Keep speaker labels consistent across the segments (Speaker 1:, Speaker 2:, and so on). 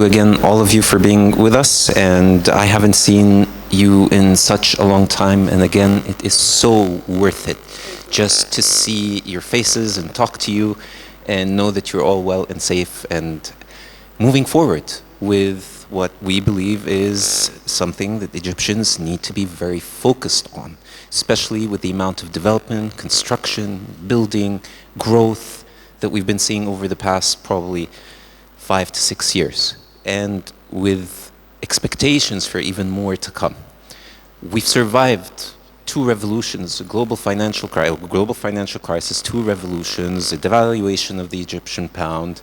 Speaker 1: Again, all of you for being with us, and I haven't seen you in such a long time, and again, it is so worth it just to see your faces and talk to you and know that you're all well and safe and moving forward with what we believe is something that Egyptians need to be very focused on, especially with the amount of development, construction, building, growth that we've been seeing over the past probably 5 to 6 years. And with expectations for even more to come. We've survived 2 revolutions, a global financial crisis, 2 revolutions, a devaluation of the Egyptian pound,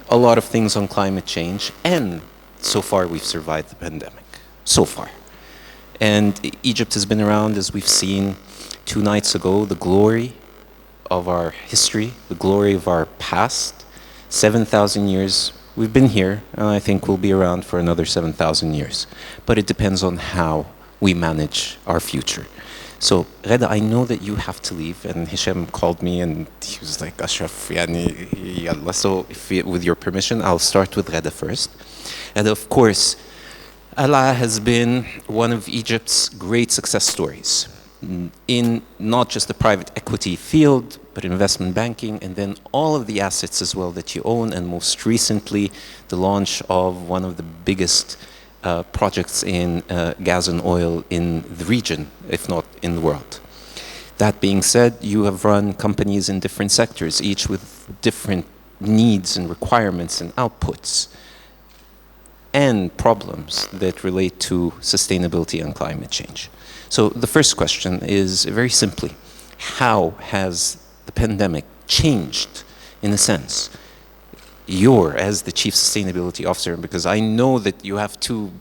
Speaker 1: a lot of things on climate change, and so far we've survived the pandemic, so far. And Egypt has been around, as we've seen 2 nights ago, the glory of our history, the glory of our past, 7,000 years. We've been here, and I think we'll be around for another 7,000 years. But it depends on how we manage our future. So, Ghada, I know that you have to leave, and Hisham called me, and he was like, Ashraf, yani, yalla. So, with your permission, I'll start with Ghada first. And of course, Qalaa has been one of Egypt's great success stories in not just the private equity field, but investment banking, and then all of the assets as well that you own, and most recently, the launch of one of the biggest projects in gas and oil in the region, if not in the world. That being said, you have run companies in different sectors, each with different needs and requirements and outputs, and problems that relate to sustainability and climate change. So the first question is very simply, how has the pandemic changed, in a sense, as the Chief Sustainability Officer, because I know that you have 2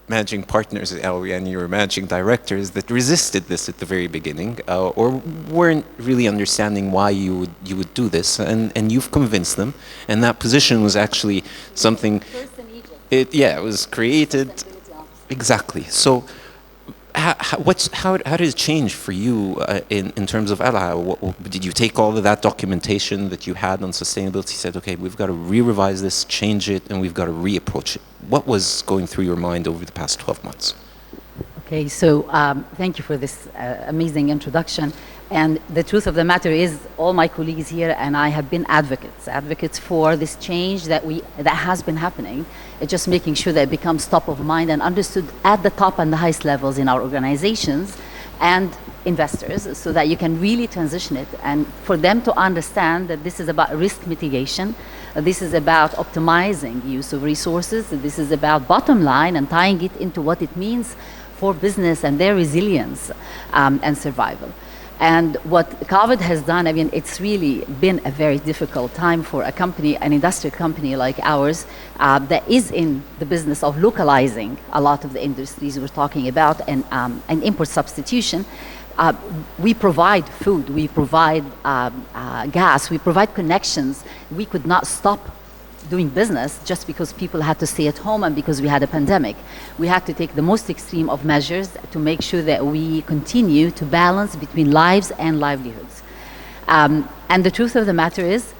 Speaker 1: managing partners and your managing directors that resisted this at the very beginning, or weren't really understanding why you would do this, and you've convinced them, and that position was actually something, it was created, exactly. So, how did it change for you in terms of Qalaa? Did you take all of that documentation that you had on sustainability, said, okay, we've got to re-revise this, change it, and we've got to re-approach it? What was going through your mind over the past 12 months?
Speaker 2: Okay, so thank you for this amazing introduction. And the truth of the matter is, all my colleagues here and I have been advocates for this change that has been happening. It's just making sure that it becomes top of mind and understood at the top and the highest levels in our organizations and investors, so that you can really transition it, and for them to understand that this is about risk mitigation, this is about optimizing use of resources, this is about bottom line and tying it into what it means for business and their resilience and survival. And what COVID has done, I mean, it's really been a very difficult time for a company, an industrial company like ours, that is in the business of localizing a lot of the industries we're talking about, and import substitution. We provide food, we provide gas, we provide connections. We could not stop doing business just because people had to stay at home and because we had a pandemic. We had to take the most extreme of measures to make sure that we continue to balance between lives and livelihoods. And the truth of the matter is,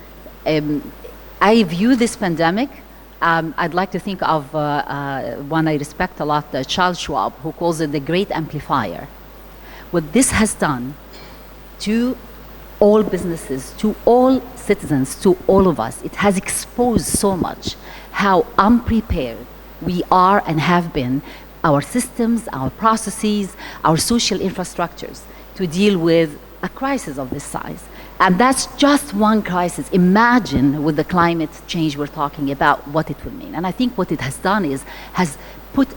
Speaker 2: I view this pandemic, I'd like to think of one I respect a lot, Charles Schwab, who calls it the great amplifier. What this has done to all businesses, to all citizens, to all of us, it has exposed so much how unprepared we are and have been, our systems, our processes, our social infrastructures, to deal with a crisis of this size. And that's just one crisis. Imagine with the climate change we're talking about, what it would mean. And I think what it has done is, has put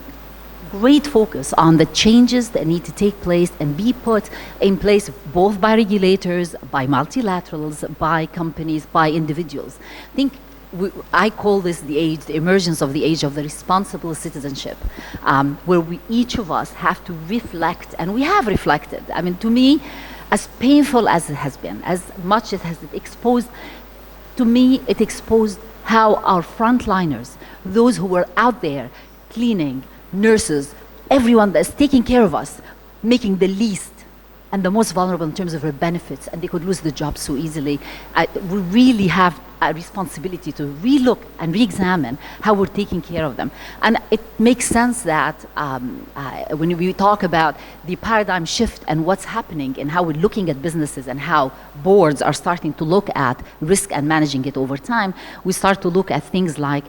Speaker 2: great focus on the changes that need to take place and be put in place both by regulators, by multilaterals, by companies, by individuals. I call this the emergence of the age of the responsible citizenship, where each of us have to reflect, and we have reflected. I mean, to me, as painful as it has been, as much as it has exposed, to me, it exposed how our frontliners, those who were out there cleaning, nurses, everyone that's taking care of us, making the least and the most vulnerable in terms of their benefits, and they could lose the job so easily. We really have a responsibility to relook and re-examine how we're taking care of them. And it makes sense that when we talk about the paradigm shift and what's happening and how we're looking at businesses and how boards are starting to look at risk and managing it over time, we start to look at things like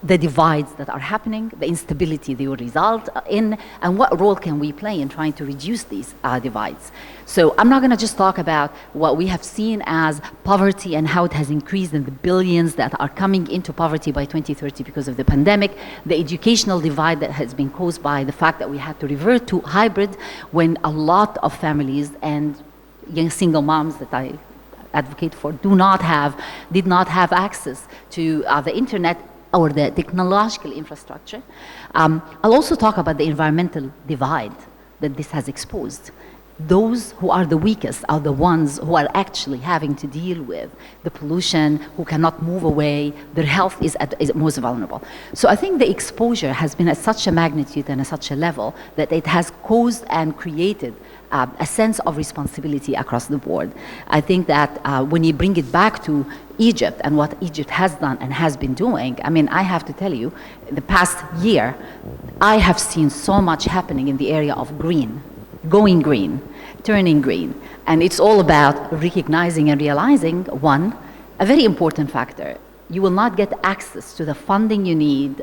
Speaker 2: the divides that are happening, the instability they will result in, and what role can we play in trying to reduce these divides. So I'm not going to just talk about what we have seen as poverty and how it has increased in the billions that are coming into poverty by 2030 because of the pandemic, the educational divide that has been caused by the fact that we had to revert to hybrid when a lot of families and young single moms that I advocate for did not have access to the internet or the technological infrastructure. I'll also talk about the environmental divide that this has exposed. Those who are the weakest are the ones who are actually having to deal with the pollution, who cannot move away, their health is most vulnerable. So I think the exposure has been at such a magnitude and at such a level that it has caused and created a sense of responsibility across the board. I think that when you bring it back to Egypt and what Egypt has done and has been doing, I mean, I have to tell you, in the past year, I have seen so much happening in the area of green, going green, turning green. And it's all about recognizing and realizing, one, a very important factor. You will not get access to the funding you need,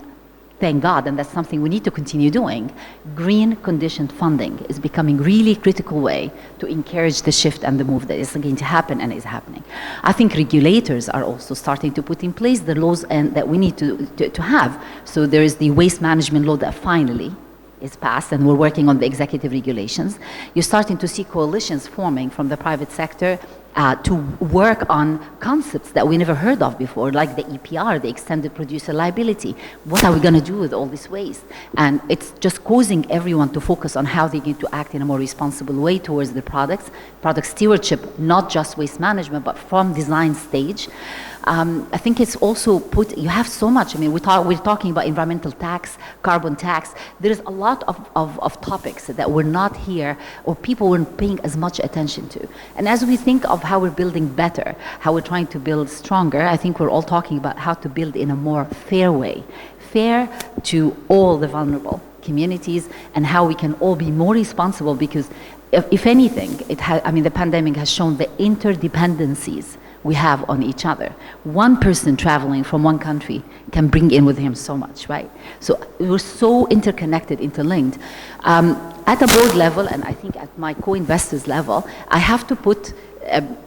Speaker 2: thank God, and that's something we need to continue doing. Green conditioned funding is becoming really critical way to encourage the shift and the move that is going to happen and is happening. I think regulators are also starting to put in place the laws and that we need to have. So there is the waste management law that finally is passed, and we're working on the executive regulations. You're starting to see coalitions forming from the private sector to work on concepts that we never heard of before, like the EPR, the extended producer liability. What are we going to do with all this waste? And it's just causing everyone to focus on how they need to act in a more responsible way towards the products, product stewardship, not just waste management, but from design stage. I think it's also you have so much, I mean, we're talking about environmental tax, carbon tax. There's a lot of topics that were not here or people weren't paying as much attention to. And as we think of how we're building better, how we're trying to build stronger, I think we're all talking about how to build in a more fair way, fair to all the vulnerable communities and how we can all be more responsible because if anything, the pandemic has shown the interdependencies we have on each other. One person traveling from one country can bring in with him so much, right? So we're so interconnected, interlinked. At a board level, and I think at my co-investors level, I have to put,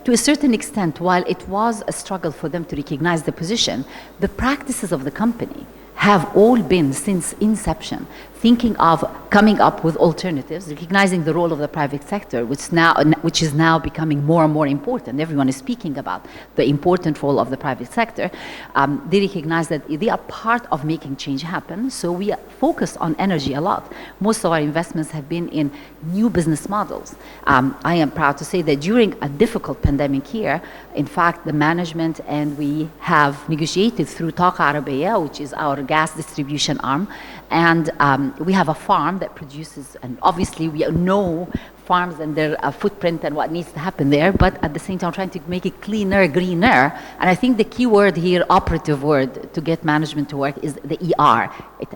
Speaker 2: to a certain extent, while it was a struggle for them to recognize the position, the practices of the company have all been, since inception, thinking of coming up with alternatives, recognizing the role of the private sector, which is now becoming more and more important. Everyone is speaking about the important role of the private sector. They recognize that they are part of making change happen, so we focus on energy a lot. Most of our investments have been in new business models. I am proud to say that during a difficult pandemic year, in fact, the management and we have negotiated through Taqa Arabiya, which is our gas distribution arm, and we have a farm that produces, and obviously we know farms and their footprint and what needs to happen there, but at the same time trying to make it cleaner, greener. And I think the key word here, operative word, to get management to work is the ER.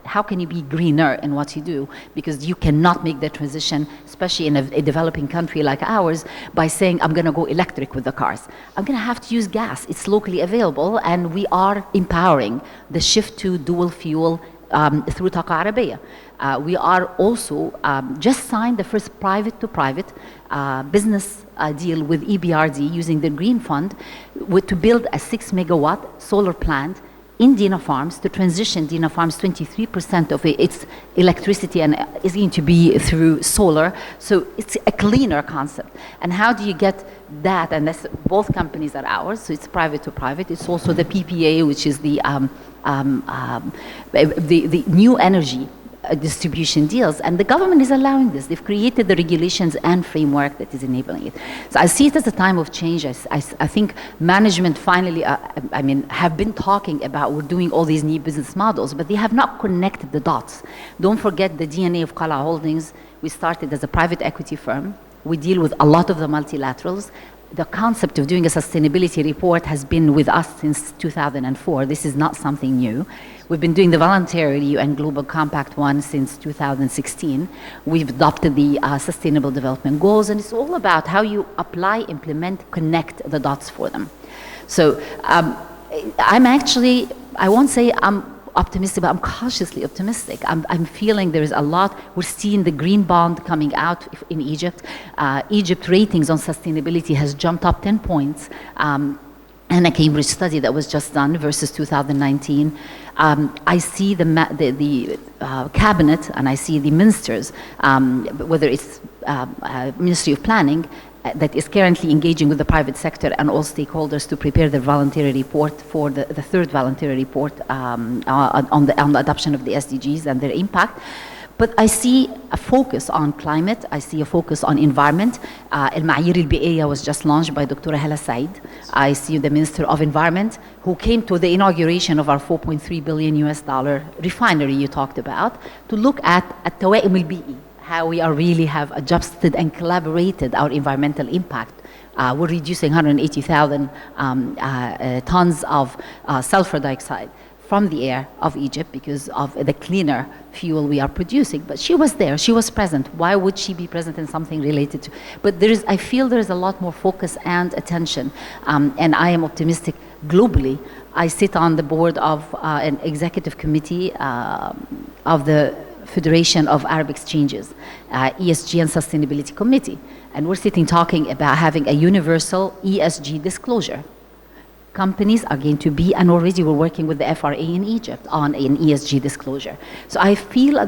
Speaker 2: How can you be greener in what you do? Because you cannot make the transition, especially in a developing country like ours, by saying, I'm going to go electric with the cars. I'm going to have to use gas. It's locally available, and we are empowering the shift to dual fuel through Taqa Arabiya. We are also just signed the first private-to-private business deal with EBRD using the Green Fund to build a 6-megawatt solar plant in Dina Farms to transition Dina Farms 23% of its electricity and is going to be through solar. So it's a cleaner concept. And how do you get that? And that's, both companies are ours, so it's private to private. It's also the PPA, which is the new energy distribution deals, and the government is allowing this. They've created the regulations and framework that is enabling it. So I see it as a time of change. I think management finally, have been talking about we're doing all these new business models, but they have not connected the dots. Don't forget the DNA of Qalaa Holdings. We started as a private equity firm. We deal with a lot of the multilaterals. the concept of doing a sustainability report has been with us since 2004. This is not something new. We've been doing the voluntary UN Global Compact one since 2016. We've adopted the Sustainable Development Goals, and it's all about how you apply, implement, connect the dots for them. So I'm actually, I won't say I'm optimistic, but I'm cautiously optimistic. I'm feeling there's a lot. We're seeing the green bond coming out in Egypt. Egypt ratings on sustainability has jumped up 10 points. And a Cambridge study that was just done versus 2019. I see the cabinet and I see the ministers, whether it's Ministry of Planning, that is currently engaging with the private sector and all stakeholders to prepare the voluntary report for the third voluntary report on the adoption of the SDGs and their impact. But I see a focus on climate. I see a focus on environment. المعايير البيئية was just launched by Dr. Hala Said. I see the Minister of Environment who came to the inauguration of our $4.3 billion refinery you talked about to look at التوائم البيئي, how we are really have adjusted and collaborated our environmental impact. We're reducing 180,000 tons of sulfur dioxide from the air of Egypt because of the cleaner fuel we are producing. But she was there, she was present. Why would she be present in something related to? But I feel there is a lot more focus and attention, and I am optimistic globally. I sit on the board of an executive committee of the Federation of Arab Exchanges, ESG and Sustainability Committee. And we're sitting talking about having a universal ESG disclosure. Companies are going to be, and already we're working with the FRA in Egypt on an ESG disclosure. So I feel